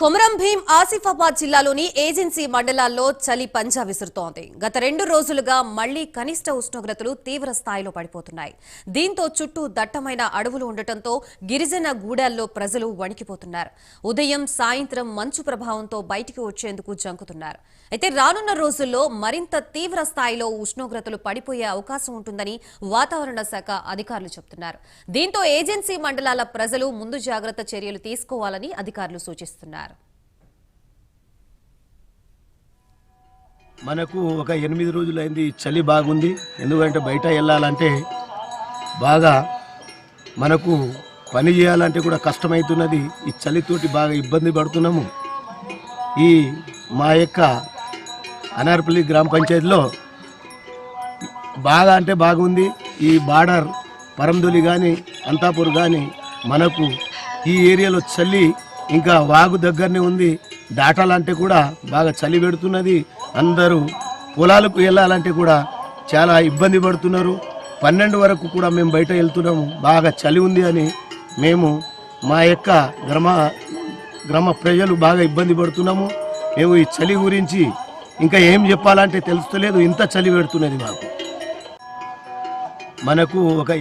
కొమరం భీం ఆసిఫాబాద్ జిల్లాలోని ఏజెన్సీ మండలాల్లో చలి పంజా విసురుతోంది. గత 2 రోజులుగా మళ్లీ కనిష్ట ఉష్ణోగ్రతలు తీవ్ర స్థాయిలో పడిపోతున్నాయి. దీంతో చుట్టూ దట్టమైన అడవులు ఉండటంతో గిరిజన గూడాల్లో ప్రజలు వణికిపోతున్నారు. ఉదయం సాయంత్రం మంచు ప్రభావంతో బయటికి వచ్చేందుకు జంకుతున్నారు. అయితే రానున్న రోజుల్లో మరింత తీవ్ర స్థాయిలో ఉష్ణోగ్రతలు పడిపోయే అవకాశం ఉంటుందని వాతావరణ శాఖ అధికారులు చెబుతున్నారు. దీంతో ఏజెన్సీ మండలాల ప్రజలు ముందు జాగ్రత్త చర్యలు తీసుకోవాలని అధికారులు సూచిస్తున్నారు. మనకు ఒక 8 రోజులైంది. చలి బాగుంది. ఎందుకంటే బయట వెళ్ళాలంటే బాగా మనకు పని చేయాలంటే కూడా కష్టమవుతున్నది. ఈ చలితోటి బాగా ఇబ్బంది పడుతున్నాము. ఈ మా యొక్క అనార్పల్లి గ్రామ పంచాయతీలో బాగా అంటే బాగుంది. ఈ బార్డర్ పరందొలి కానీ అంతాపూర్ కానీ మనకు ఈ ఏరియాలో చలి ఇంకా వాగు దగ్గరనే ఉంది. దాటాలంటే కూడా బాగా చలి పెడుతున్నది. అందరూ పొలాలకు వెళ్ళాలంటే కూడా చాలా ఇబ్బంది పడుతున్నారు. 12 వరకు కూడా మేము బయట వెళ్తున్నాము. బాగా చలి ఉంది అని మేము మా యొక్క గ్రామ ప్రజలు బాగా ఇబ్బంది పడుతున్నాము. మేము ఈ చలి గురించి ఇంకా ఏం చెప్పాలంటే తెలుస్తలేదు. ఇంత చలి పెడుతున్నది మనకు ఒక